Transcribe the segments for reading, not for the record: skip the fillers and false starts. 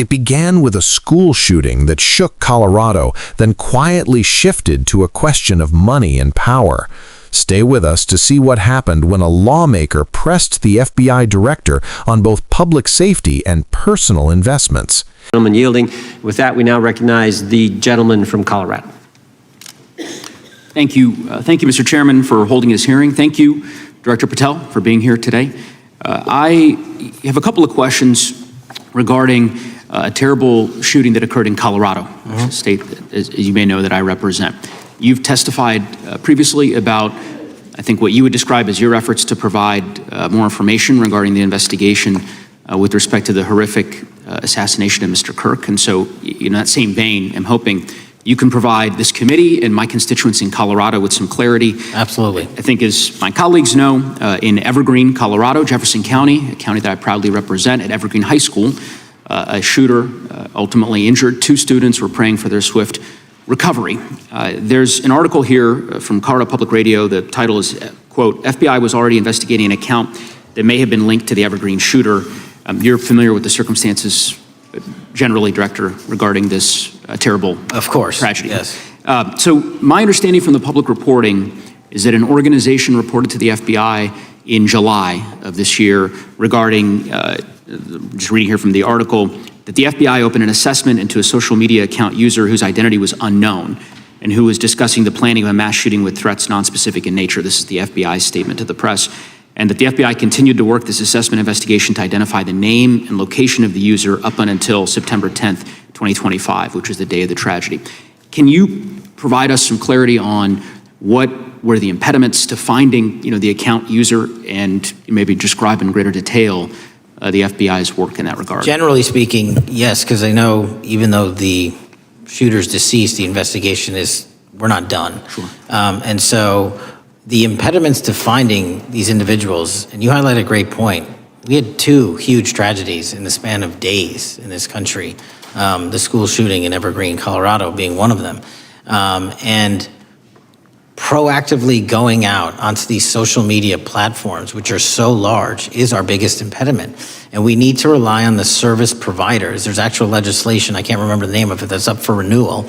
It began with a school shooting that shook Colorado, then quietly shifted to a question of money and power. Stay with us to see what happened when a lawmaker pressed the FBI director on both public safety and personal investments. Gentleman yielding. With that, we now recognize the gentleman from Colorado. Thank you. Thank you, Mr. Chairman, for holding this hearing. Thank you, Director Patel, for being here today. I have a couple of questions regarding a terrible shooting that occurred in Colorado, a state, as you may know, that I represent. You've testified previously about, I think, what you would describe as your efforts to provide more information regarding the investigation with respect to the horrific assassination of Mr. Kirk. And so, in that same vein, I'm hoping you can provide this committee and my constituents in Colorado with some clarity. Absolutely. I think, as my colleagues know, in Evergreen, Colorado, Jefferson County, a county that I proudly represent, at Evergreen High School, a shooter ultimately injured 2 students. Were praying for their swift recovery. There's an article here from Colorado Public Radio. The title is, quote, FBI was already investigating an account that may have been linked to the Evergreen shooter. You're familiar with the circumstances generally, Director, regarding this terrible tragedy. Yes. So my understanding from the public reporting is that an organization reported to the FBI in July of this year regarding, just reading here from the article, that the FBI opened an assessment into a social media account user whose identity was unknown and who was discussing the planning of a mass shooting with threats nonspecific in nature. This is the FBI's statement to the press. And that the FBI continued to work this assessment investigation to identify the name and location of the user up until September 10th, 2025, which was the day of the tragedy. Can you provide us some clarity on what were the impediments to finding, the account user, and maybe describe in greater detail the FBI's work in that regard? Generally speaking, yes, because I know even though the shooter's deceased, the investigation we're not done. Sure. And so the impediments to finding these individuals, and you highlight a great point. We had 2 huge tragedies in the span of days in this country. The school shooting in Evergreen, Colorado being one of them. And proactively going out onto these social media platforms, which are so large, is our biggest impediment. And we need to rely on the service providers. There's actual legislation, I can't remember the name of it, that's up for renewal,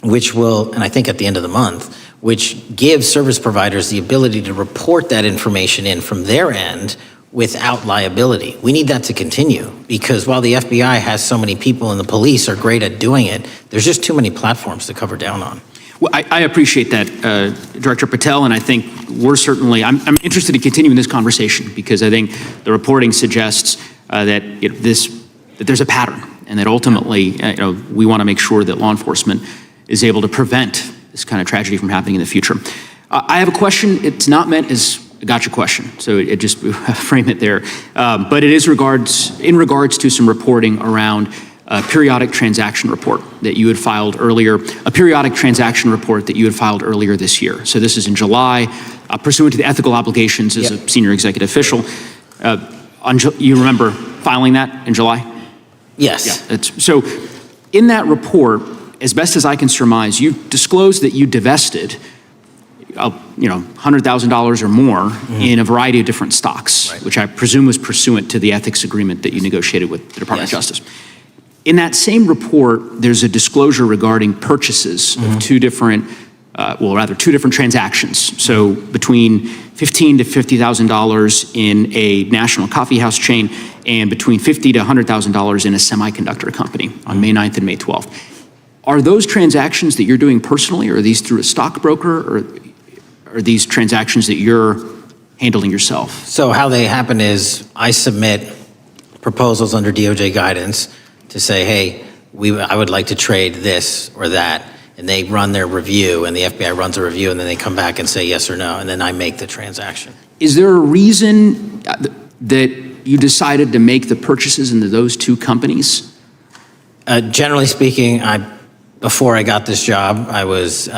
which will, and I think at the end of the month, which gives service providers the ability to report that information in from their end without liability. We need that to continue, because while the FBI has so many people and the police are great at doing it, there's just too many platforms to cover down on. Well, I appreciate that, Director Patel, and I think we're certainly, I'm interested in continuing this conversation, because I think the reporting suggests that there's a pattern, and that ultimately, we want to make sure that law enforcement is able to prevent this kind of tragedy from happening in the future. I have a question. It's not meant as a gotcha question, so it just frame it there. But it is in regards to some reporting around a periodic transaction report that you had filed earlier, this year. So this is in July, pursuant to the ethical obligations as a senior executive official. You remember filing that in July? Yes. Yeah. So in that report, as best as I can surmise, you disclosed that you divested, $100,000 or more in a variety of different stocks, which I presume was pursuant to the ethics agreement that you negotiated with the Department of Justice. In that same report, there's a disclosure regarding purchases of 2 different transactions. So between $15,000 to $50,000 in a national coffee house chain, and between $50,000 to $100,000 in a semiconductor company on May 9th and May 12th. Are those transactions that you're doing personally, or are these through a stockbroker, or are these transactions that you're handling yourself? So how they happen is I submit proposals under DOJ guidance to say, hey, I would like to trade this or that, and they run their review, and the FBI runs a review, and then they come back and say yes or no, and then I make the transaction. Is there a reason that you decided to make the purchases into those 2 companies? Generally speaking, before I got this job, I was,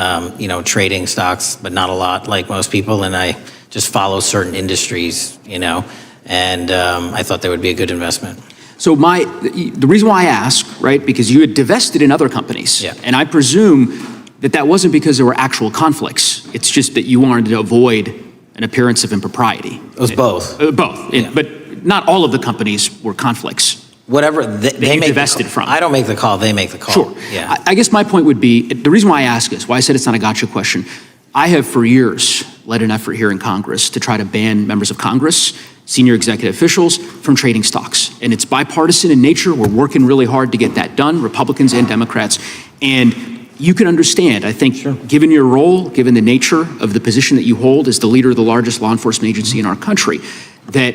trading stocks, but not a lot, like most people, and I just follow certain industries, and I thought they would be a good investment. So the reason why I ask, right, because you had divested in other companies, and I presume that wasn't because there were actual conflicts. It's just that you wanted to avoid an appearance of impropriety. It was both. Both, but not all of the companies were conflicts. whatever they make divested from. I don't make the call, they make the call. Sure. Yeah. I guess my point would be, the reason why I ask this, why I said it's not a gotcha question, I have for years led an effort here in Congress to try to ban members of Congress, senior executive officials, from trading stocks. And it's bipartisan in nature. We're working really hard to get that done, Republicans and Democrats. And you can understand, I think, given your role, given the nature of the position that you hold as the leader of the largest law enforcement agency in our country, that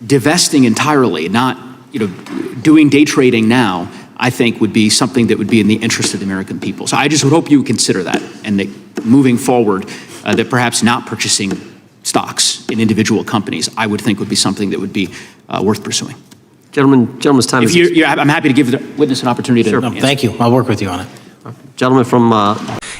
divesting entirely, not doing day trading now, I think would be something that would be in the interest of the American people. So I just would hope you would consider that, and that moving forward, that perhaps not purchasing stocks in individual companies, I would think would be something that would be worth pursuing. Gentleman's time is... I'm happy to give the witness an opportunity to... No, thank you. I'll work with you on it. Gentleman from...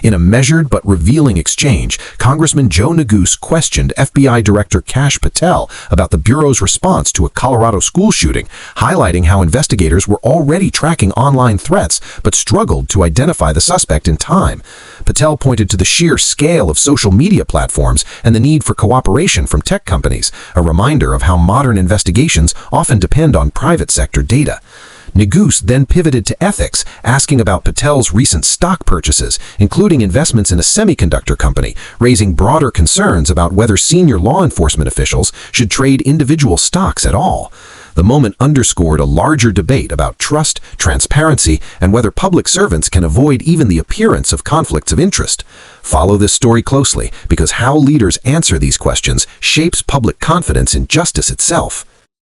In a measured but revealing exchange, Congressman Joe Neguse questioned FBI Director Kash Patel about the Bureau's response to a Colorado school shooting, highlighting how investigators were already tracking online threats but struggled to identify the suspect in time. Patel pointed to the sheer scale of social media platforms and the need for cooperation from tech companies, a reminder of how modern investigations often depend on private sector data. Neguse then pivoted to ethics, asking about Patel's recent stock purchases, including investments in a semiconductor company, raising broader concerns about whether senior law enforcement officials should trade individual stocks at all. The moment underscored a larger debate about trust, transparency, and whether public servants can avoid even the appearance of conflicts of interest. Follow this story closely, because how leaders answer these questions shapes public confidence in justice itself.